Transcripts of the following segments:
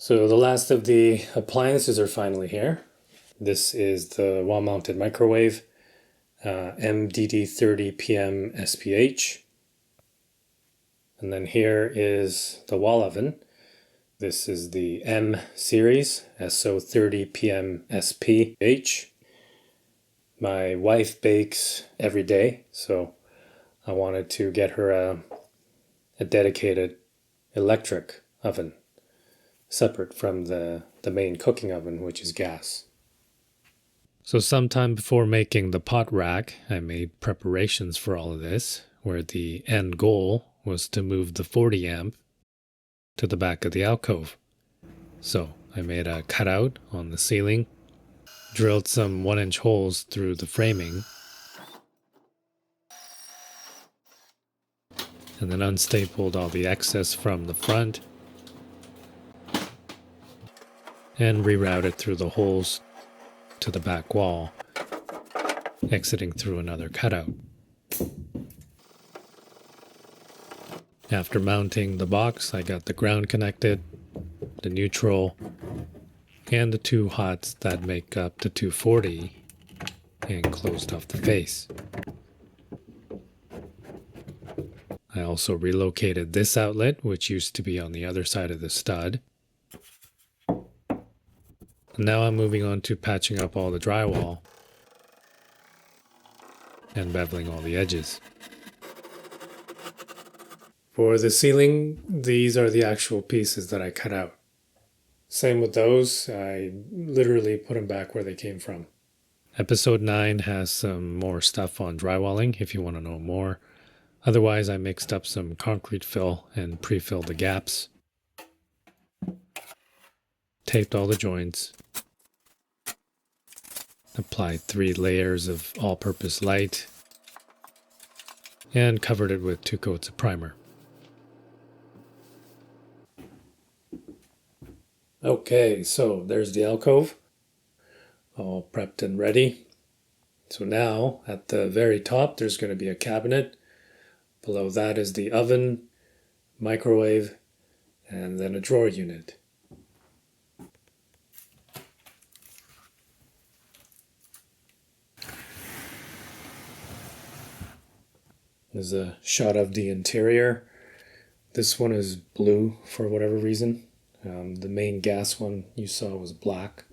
So the last of the appliances are finally here. This is the wall-mounted microwave, MDD30PM SPH. And then here is the wall oven. This is the M series, SO30PM SPH. My wife bakes every day, so I wanted to get her a dedicated electric oven, separate from the main cooking oven, which is gas. So sometime before making the pot rack, I made preparations for all of this, where the end goal was to move the 40 amp to the back of the alcove. So I made a cutout on the ceiling, drilled some 1-inch holes through the framing, and then unstapled all the excess from the front and rerouted through the holes to the back wall, exiting through another cutout. After mounting the box, I got the ground connected, the neutral, and the two hots that make up the 240, and closed off the face. I also relocated this outlet, which used to be on the other side of the stud. Now I'm moving on to patching up all the drywall and beveling all the edges. For the ceiling, these are the actual pieces that I cut out. Same with those, I literally put them back where they came from. Episode 9 has some more stuff on drywalling if you want to know more. Otherwise, I mixed up some concrete fill and pre-filled the gaps. Taped all the joints. Applied 3 layers of all-purpose light. And covered it with 2 coats of primer. Okay, so there's the alcove, all prepped and ready. So now, at the very top, there's going to be a cabinet. Below that is the oven, microwave, and then a drawer unit. There's a shot of the interior. This one is blue for whatever reason. The main gas one you saw was black.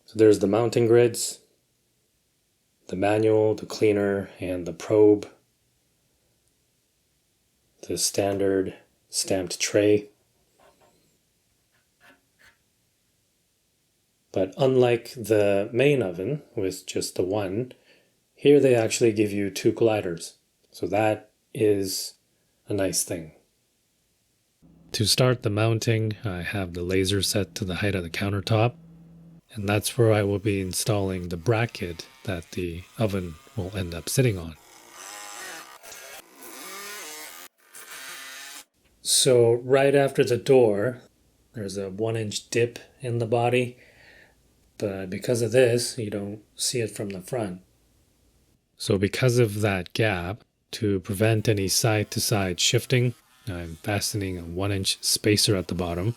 So there's the mounting grids, the manual, the cleaner, and the probe, the standard stamped tray. But unlike the main oven with just the one, here they actually give you 2 gliders. So that is a nice thing. To start the mounting, I have the laser set to the height of the countertop, and that's where I will be installing the bracket that the oven will end up sitting on. So right after the door, there's a 1-inch dip in the body. But because of this, you don't see it from the front. So because of that gap, to prevent any side-to-side shifting, I'm fastening a 1-inch spacer at the bottom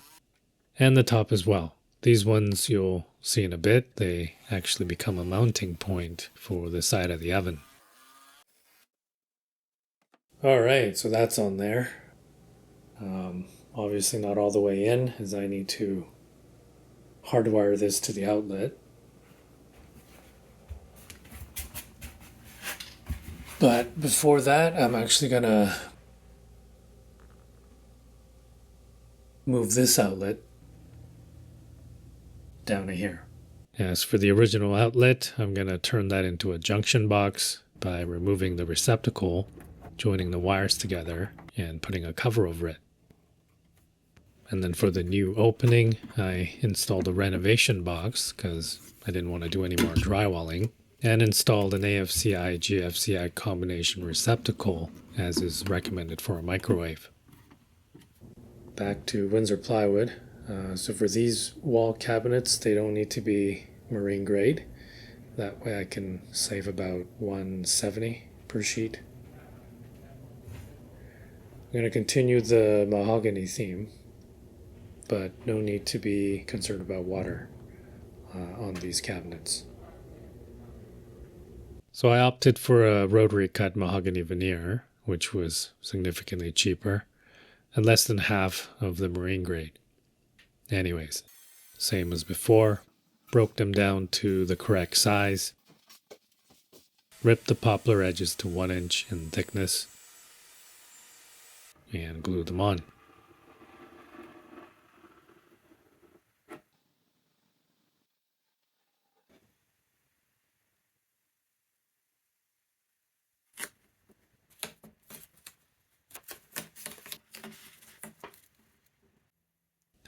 and the top as well. These ones you'll see in a bit, they actually become a mounting point for the side of the oven. Alright, so that's on there. Obviously not all the way in, as I need to hardwire this to the outlet. But before that, I'm actually gonna move this outlet down to here. As for the original outlet, I'm gonna turn that into a junction box by removing the receptacle, joining the wires together, and putting a cover over it. And then for the new opening, I installed a renovation box because I didn't want to do any more drywalling, and installed an AFCI-GFCI combination receptacle as is recommended for a microwave. Back to Windsor plywood. So for these wall cabinets, they don't need to be marine grade. That way I can save about $170 per sheet. I'm going to continue the mahogany theme, but no need to be concerned about water on these cabinets. So I opted for a rotary cut mahogany veneer, which was significantly cheaper and less than half of the marine grade. Anyways, same as before, broke them down to the correct size, ripped the poplar edges to 1 inch in thickness, and glued them on.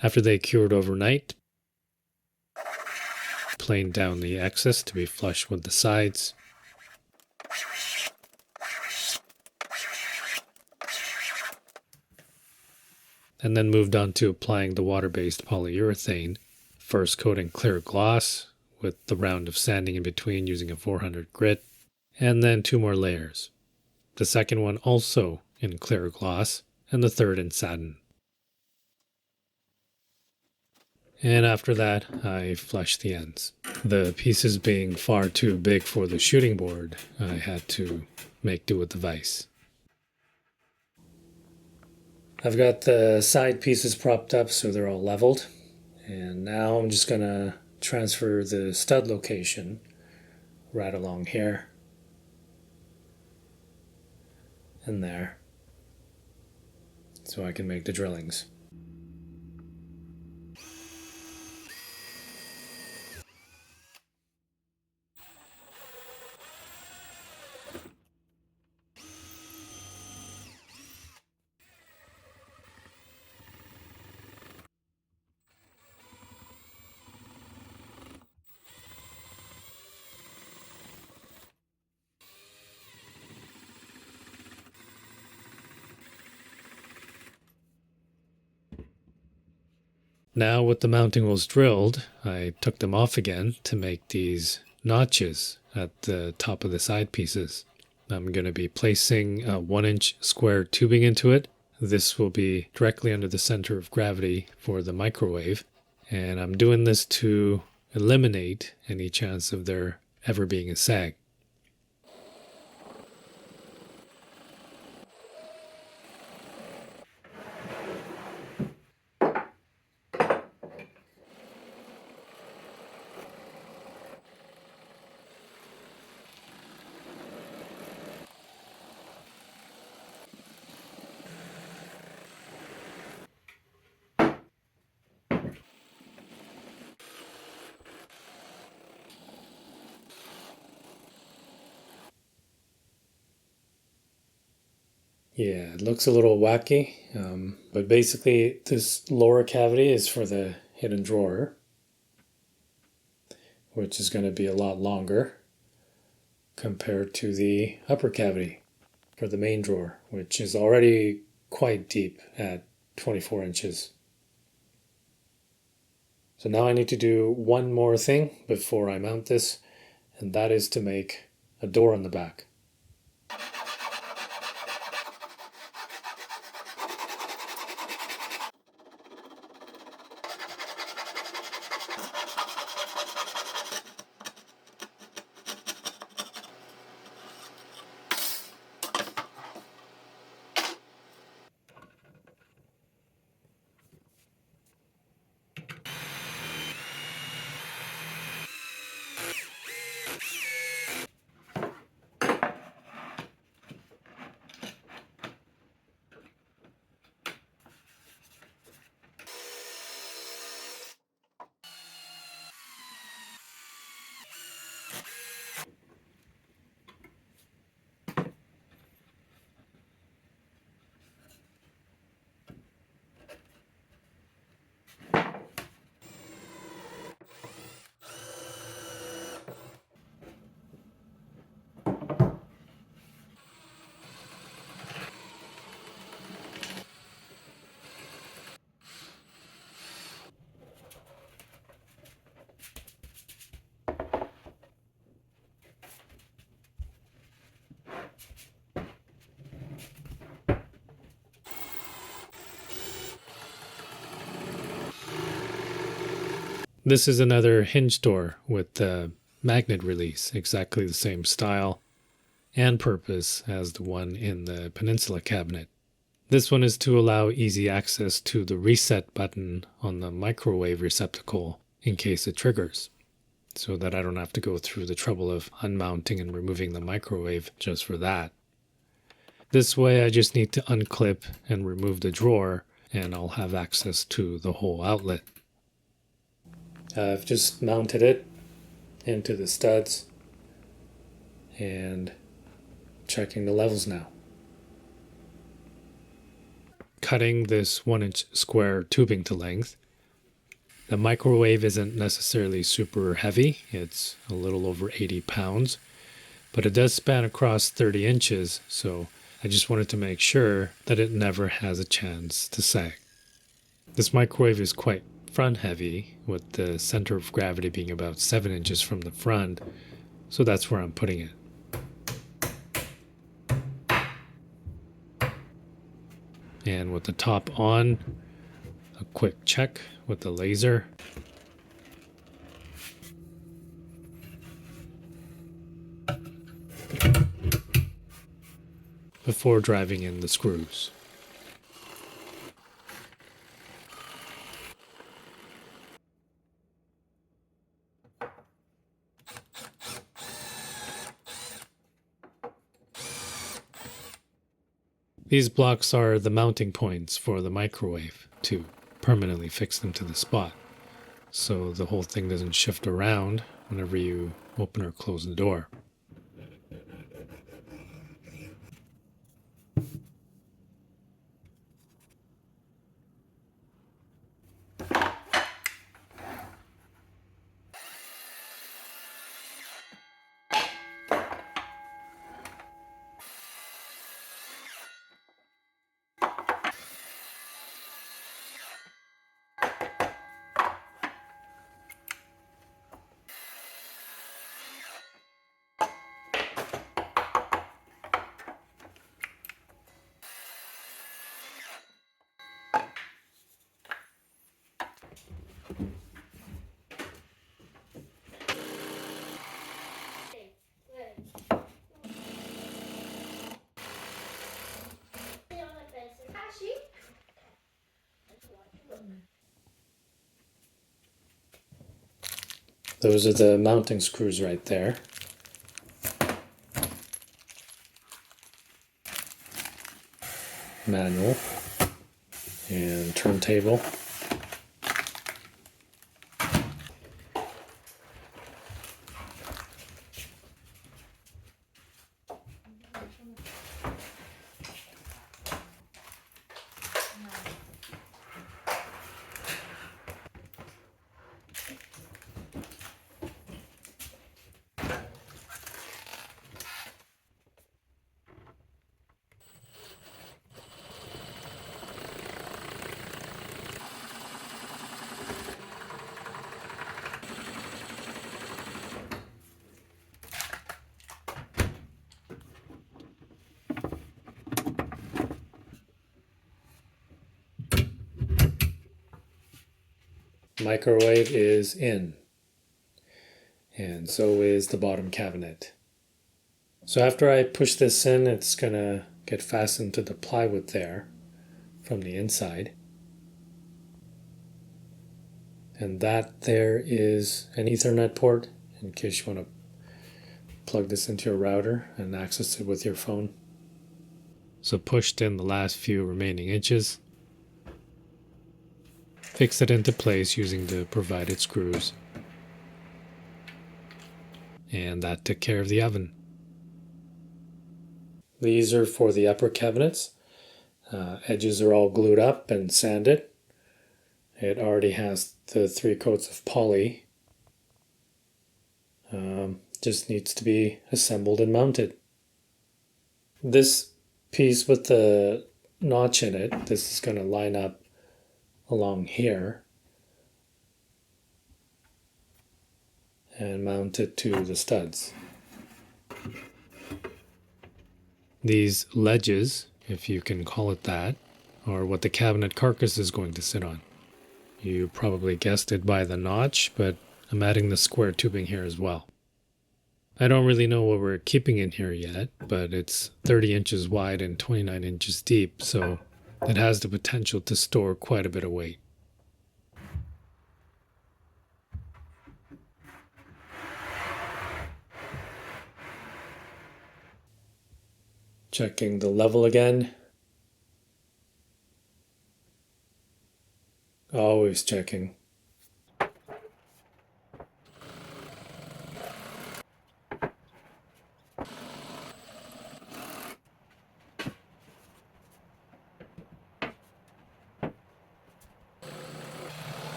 After they cured overnight, planed down the excess to be flush with the sides. And then moved on to applying the water-based polyurethane, first coating clear gloss with the round of sanding in between using a 400 grit, and then 2 more layers. The second one also in clear gloss, and the third in satin. And after that, I flushed the ends. The pieces being far too big for the shooting board, I had to make do with the vise. I've got the side pieces propped up so they're all leveled. And now I'm just going to transfer the stud location right along here and there so I can make the drillings. Now with the mounting holes drilled, I took them off again to make these notches at the top of the side pieces. I'm going to be placing a 1 inch square tubing into it. This will be directly under the center of gravity for the microwave. And I'm doing this to eliminate any chance of there ever being a sag. Yeah, it looks a little wacky, but basically this lower cavity is for the hidden drawer, which is going to be a lot longer compared to the upper cavity for the main drawer, which is already quite deep at 24 inches. So now I need to do one more thing before I mount this, and that is to make a door on the back. This is another hinge door with the magnet release, exactly the same style and purpose as the one in the Peninsula cabinet. This one is to allow easy access to the reset button on the microwave receptacle in case it triggers, so that I don't have to go through the trouble of unmounting and removing the microwave just for that. This way I just need to unclip and remove the drawer and I'll have access to the whole outlet. I've just mounted it into the studs and checking the levels now. Cutting this 1-inch square tubing to length. The microwave isn't necessarily super heavy, it's a little over 80 pounds, but it does span across 30 inches, so I just wanted to make sure that it never has a chance to sag. This microwave is quite front heavy, with the center of gravity being about 7 inches from the front, so that's where I'm putting it. And with the top on, a quick check with the laser. Before driving in the screws. These blocks are the mounting points for the microwave to permanently fix them to the spot, so the whole thing doesn't shift around whenever you open or close the door. Those are the mounting screws right there. Manual and turntable. Microwave is in, and so is the bottom cabinet. So after I push this in, it's gonna get fastened to the plywood there from the inside. And that there is an Ethernet port in case you want to plug this into your router and access it with your phone. So pushed in the last few remaining inches. Fix it into place using the provided screws. And that took care of the oven. These are for the upper cabinets. Edges are all glued up and sanded. It already has the 3 coats of poly. Just needs to be assembled and mounted. This piece with the notch in it, this is going to line up along here and mount it to the studs. These ledges, if you can call it that, are what the cabinet carcass is going to sit on. You probably guessed it by the notch, but I'm adding the square tubing here as well. I don't really know what we're keeping in here yet, but it's 30 inches wide and 29 inches deep, so it has the potential to store quite a bit of weight. Checking the level again. Always checking.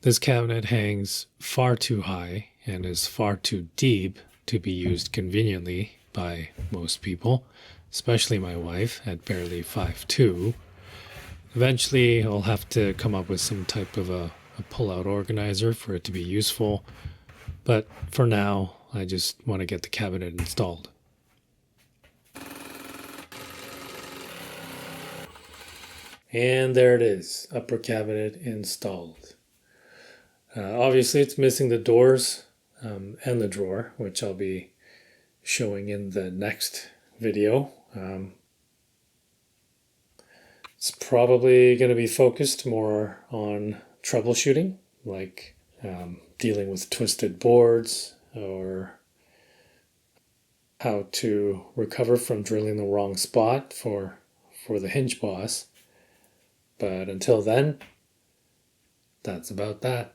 This cabinet hangs far too high and is far too deep to be used conveniently by most people, especially my wife at barely 5'2". Eventually, I'll have to come up with some type of a pull-out organizer for it to be useful, but for now, I just want to get the cabinet installed. And there it is, upper cabinet installed. Obviously, it's missing the doors and the drawer, which I'll be showing in the next video. It's probably going to be focused more on troubleshooting, like dealing with twisted boards or how to recover from drilling the wrong spot for the hinge boss. But until then, that's about that.